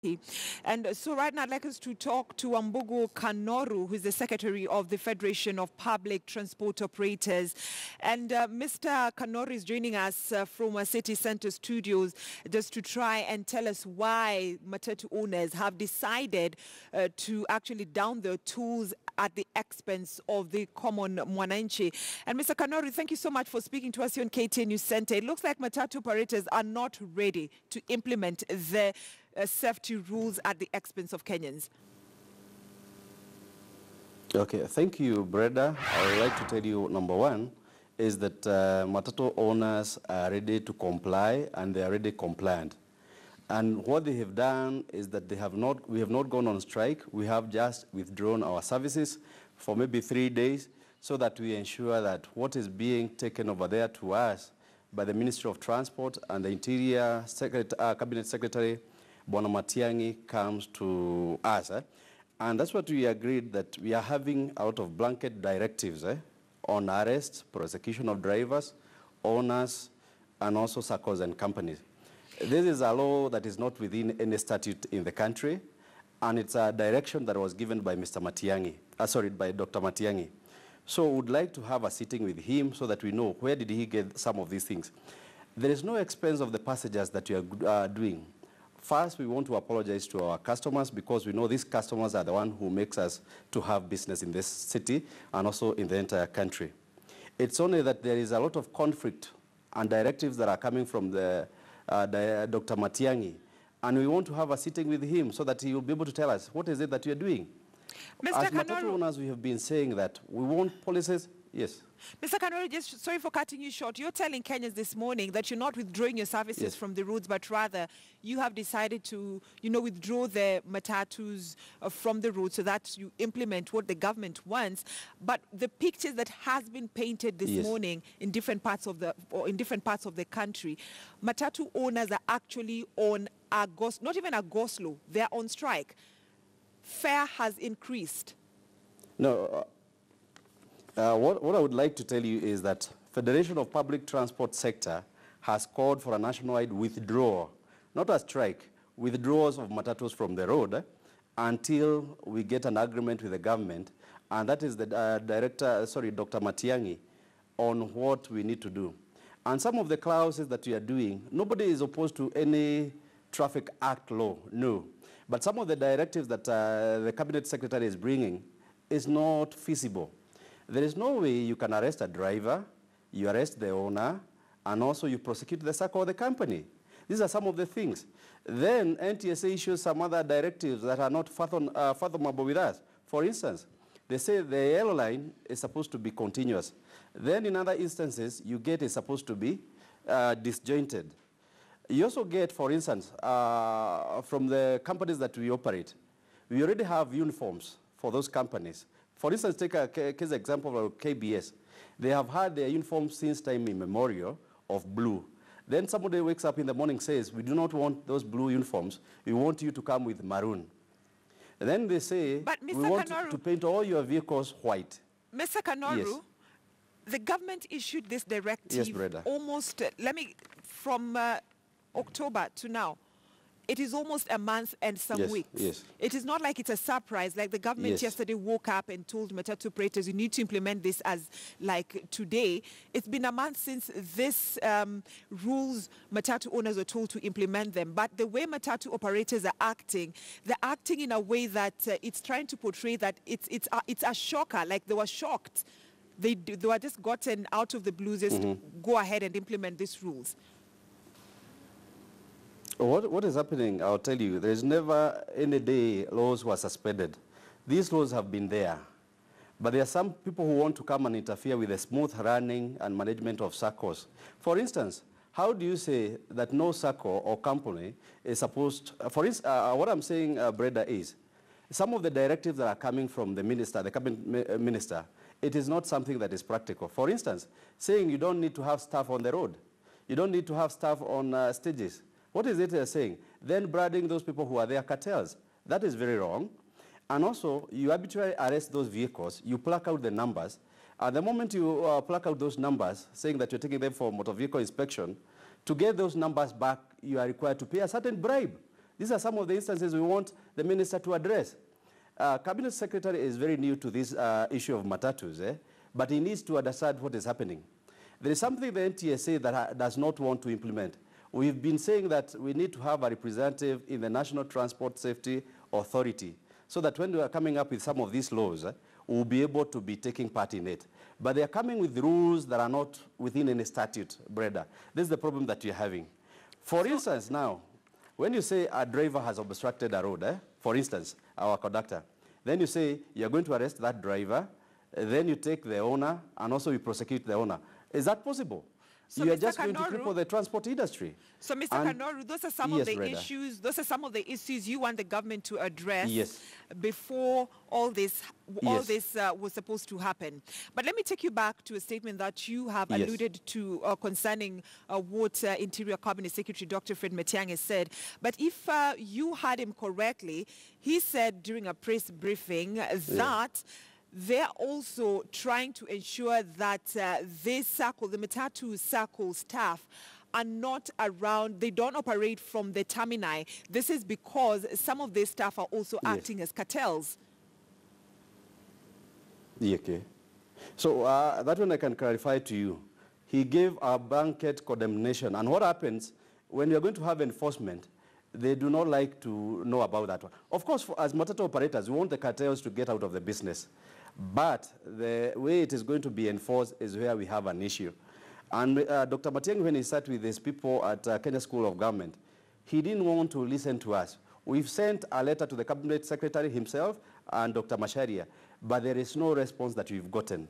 And so right now I'd like us to talk to Ambugu Kanoru, who is the Secretary of the Federation of Public Transport Operators. And Mr. Kanoru is joining us from our city center studios just to try and tell us why Matatu owners have decided to actually down their tools at the expense of the common mwananchi. And Mr. Kanoru, thank you so much for speaking to us here on KTN News Center. It looks like Matatu operators are not ready to implement the safety rules at the expense of Kenyans. Okay, thank you, Breda. I would like to tell you, number one, is that Matatu owners are ready to comply and they are already compliant. And what they have done is that we have not gone on strike. We have just withdrawn our services for maybe 3 days so that we ensure that what is being taken over there to us by the Ministry of Transport and the Interior Cabinet Secretary, Bwana Matiang'i, comes to us. And that's what we agreed, that we are having a lot of blanket directives on arrest, prosecution of drivers, owners, and also SACCOs and companies. This is a law that is not within any statute in the country, and it's a direction that was given by Mr. Matiang'i, by Dr. Matiang'i. So we would like to have a sitting with him so that we know where did he get some of these things. There is no expense of the passengers that we are doing. First, we want to apologize to our customers because we know these customers are the one who makes us to have business in this city and also in the entire country. It's only that there is a lot of conflict and directives that are coming from the Dr. Matiang'i, and we want to have a sitting with him so that he will be able to tell us what is it that we are doing. Mr. As Matatu owners, we have been saying that we want policies. Yes. Mr. Kanoru, just sorry for cutting you short. You're telling Kenyans this morning that you're not withdrawing your services from the roads, but rather you have decided to, withdraw the matatus from the road so that you implement what the government wants. But the pictures that has been painted this morning in different parts of the country, matatu owners are actually on not even a go-slow, they're on strike. Fare has increased. No. What I would like to tell you is that Federation of Public Transport Sector has called for a nationwide withdrawal, not a strike, withdrawals of matatus from the road until we get an agreement with the government, and that is the Dr. Matiang'i, on what we need to do. And some of the clauses that we are doing, nobody is opposed to any Traffic Act law, no. But some of the directives that the Cabinet Secretary is bringing is not feasible. There is no way you can arrest a driver, you arrest the owner, and also you prosecute the SACCO or the company. These are some of the things. Then NTSA issues some other directives that are not fathomable with us. For instance, they say the airline is supposed to be continuous. Then in other instances, you get it's supposed to be disjointed. You also get, for instance, from the companies that we operate, we already have uniforms for those companies. For instance, take a case example of KBS. They have had their uniforms since time immemorial of blue. Then somebody wakes up in the morning and says, we do not want those blue uniforms. We want you to come with maroon. And then they say, we want to paint all your vehicles white. Mr. Kanoru, the government issued this directive almost, from October to now. It is almost a month and some weeks. It is not like it's a surprise, like the government yesterday woke up and told Matatu operators, you need to implement this as like today. It's been a month since this rules, Matatu owners were told to implement them. But the way Matatu operators are acting, they're acting in a way that it's trying to portray that it's a shocker, like they were shocked. They were just gotten out of the blue, just go ahead and implement these rules. What is happening, I'll tell you, there is never any day laws were suspended. These laws have been there. But there are some people who want to come and interfere with the smooth running and management of SACCOs. For instance, how do you say that no SACCO or company is supposed, for instance, what I'm saying, Breda, is some of the directives that are coming from the minister, the cabinet minister, it is not something that is practical. For instance, saying you don't need to have staff on the road. You don't need to have staff on stages. What is it they're saying? Then branding those people who are there cartels. That is very wrong. And also, you arbitrarily arrest those vehicles, you pluck out the numbers. At the moment you pluck out those numbers, saying that you're taking them for motor vehicle inspection, to get those numbers back, you are required to pay a certain bribe. These are some of the instances we want the minister to address. Cabinet Secretary is very new to this issue of matatus, but he needs to understand what is happening. There is something the NTSA that does not want to implement. We've been saying that we need to have a representative in the National Transport Safety Authority, so that when we are coming up with some of these laws, we'll be able to be taking part in it. But they are coming with rules that are not within any statute, Breda. This is the problem that you're having. For instance, now, when you say a driver has obstructed a road, for instance, our conductor, then you say you're going to arrest that driver, then you take the owner, and also you prosecute the owner. Is that possible? So you are just going to cripple the transport industry. So, Mr. Kanoru, those are some of the issues. Those are some of the issues you want the government to address before all this was supposed to happen. But let me take you back to a statement that you have alluded to concerning what Interior Cabinet Secretary Dr. Fred Matiang'i said. But if you heard him correctly, he said during a press briefing that they're also trying to ensure that this circle, the Matatu circle staff, are not around, they don't operate from the termini. This is because some of these staff are also acting as cartels. Okay. So that one I can clarify to you. He gave a blanket condemnation. And what happens when you're going to have enforcement, they do not like to know about that one. Of course, as Matatu operators, we want the cartels to get out of the business. But the way it is going to be enforced is where we have an issue. And Dr. Matiang'i, when he sat with his people at Kenya School of Government, he didn't want to listen to us. We've sent a letter to the Cabinet Secretary himself and Dr. Macharia, but there is no response that we've gotten.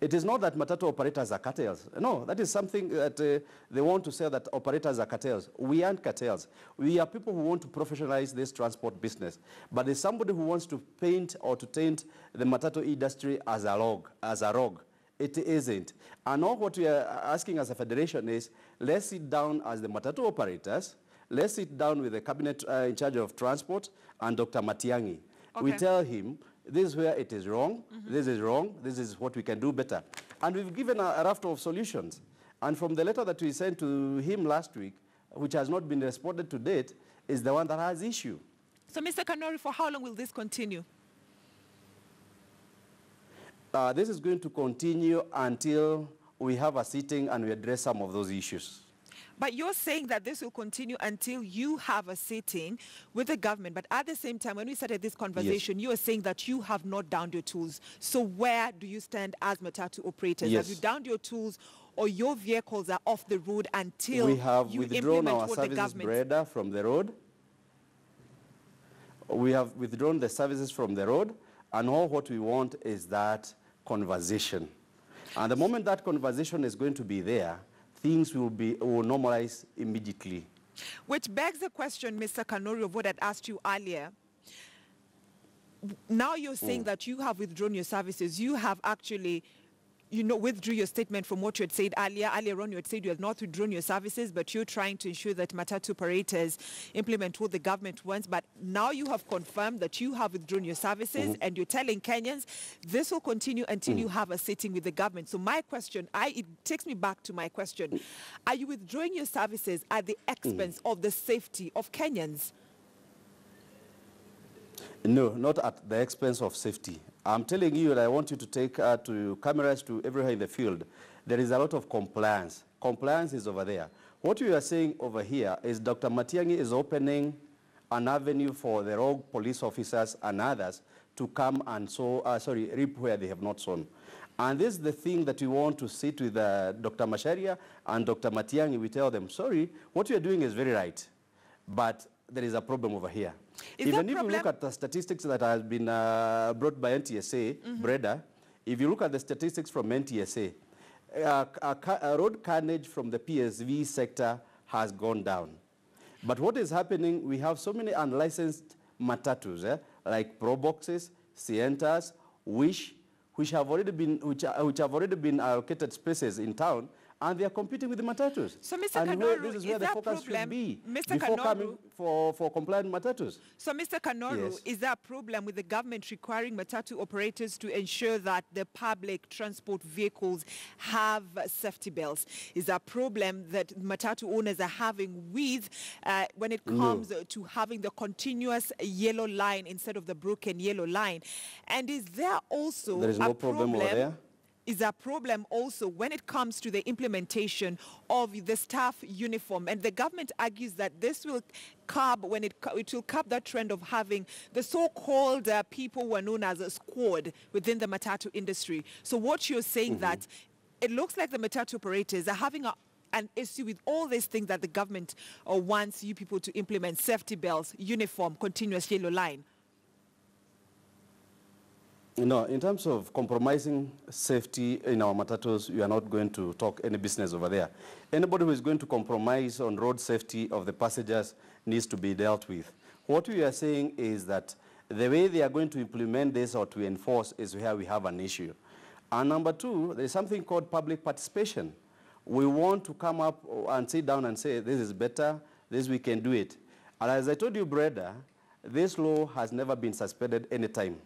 It is not that Matatu operators are cartels. No, that is something that they want to say, that operators are cartels. We aren't cartels. We are people who want to professionalize this transport business. But there's somebody who wants to paint or to taint the Matatu industry as a rogue. It isn't. And all what we are asking as a federation is, let's sit down as the Matatu operators, let's sit down with the cabinet in charge of transport and Dr. Matiang'i. Okay. We tell him, this is where it is wrong, this is wrong, this is what we can do better. And we've given a raft of solutions. And from the letter that we sent to him last week, which has not been responded to date, is the one that has issue. So, Mr. Kanori, for how long will this continue? This is going to continue until we have a sitting and we address some of those issues. But you're saying that this will continue until you have a sitting with the government. But at the same time, when we started this conversation, you are saying that you have not downed your tools. So where do you stand as Matatu operators? Have you downed your tools, or your vehicles are off the road until we have withdrawn our services, Breda, from the road? We have withdrawn the services from the road, and all what we want is that conversation. And the moment that conversation is going to be there, things will normalize immediately. Which begs the question, Mr. Kanori, of what I'd asked you earlier. Now you're saying that you have withdrawn your services. You have actually, withdrew your statement from what you had said earlier. Earlier on, you had said you had not withdrawn your services, but you're trying to ensure that Matatu operators implement what the government wants. But now you have confirmed that you have withdrawn your services, and you're telling Kenyans this will continue until you have a sitting with the government. So my question, it takes me back to my question. Are you withdrawing your services at the expense of the safety of Kenyans? No, not at the expense of safety. I'm telling you, and I want you to take to cameras to everywhere in the field, there is a lot of compliance. Compliance is over there. What you are saying over here is Dr. Matiang'i is opening an avenue for the rogue police officers and others to come and reap where they have not sown. And this is the thing that we want to sit with Dr. Macharia and Dr. Matiang'i. We tell them, sorry, what you are doing is very right, but there is a problem over here. Even if you look at the statistics that have been brought by NTSA, Breda, if you look at the statistics from NTSA, road carnage from the PSV sector has gone down. But what is happening, we have so many unlicensed matatus, like Pro Boxes, Sientas, which have already been allocated spaces in town, and they are competing with the matatus. So, Mr. Kanoru, this is where the focus should be Mr. before Kanoru, coming for compliant matatus. So, Mr. Kanoru, yes. Is there a problem with the government requiring matatu operators to ensure that the public transport vehicles have safety belts? Is there a problem that matatu owners are having with when it comes to having the continuous yellow line instead of the broken yellow line? And is there also a problem over there? Is a problem also when it comes to the implementation of the staff uniform? And the government argues that this will curb it will curb that trend of having the so-called people who are known as a squad within the matatu industry. So what you're saying that it looks like the matatu operators are having an issue with all these things that the government wants you people to implement: safety belts, uniform, continuous yellow line. No, in terms of compromising safety in our matatus, you are not going to talk any business over there. Anybody who is going to compromise on road safety of the passengers needs to be dealt with. What we are saying is that the way they are going to implement this or to enforce is where we have an issue. And number two, there is something called public participation. We want to come up and sit down and say, this is better, this we can do it. And as I told you, brother, this law has never been suspended any time.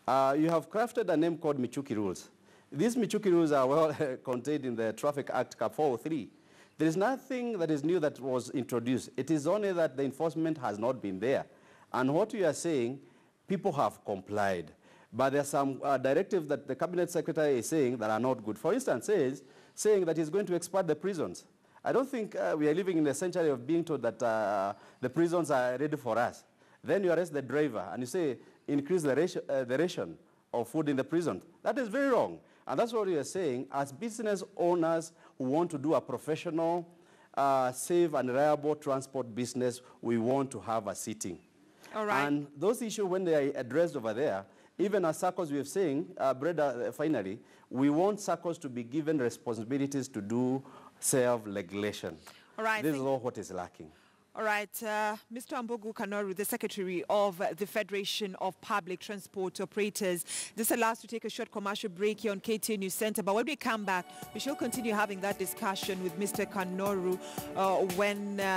You have crafted a name called Michuki rules. These Michuki rules are well contained in the Traffic Act Cap 403. There is nothing that is new that was introduced. It is only that the enforcement has not been there. And what we are saying, people have complied. But there are some directives that the Cabinet Secretary is saying that are not good. For instance, saying that he's going to expand the prisons. I don't think we are living in a century of being told that the prisons are ready for us. Then you arrest the driver and you say, increase the ration of food in the prison. That is very wrong. And that's what we are saying. As business owners who want to do a professional, safe and reliable transport business, we want to have a sitting. All right. And those issues, when they are addressed over there, even as SACCOs we have saying, Breda, finally, we want SACCOs to be given responsibilities to do self-regulation. All right. This is all what is lacking. All right, Mr. Ambogu Kanoru, the Secretary of the Federation of Public Transport Operators. This allows us to take a short commercial break here on KTN News Center. But when we come back, we shall continue having that discussion with Mr. Kanoru when...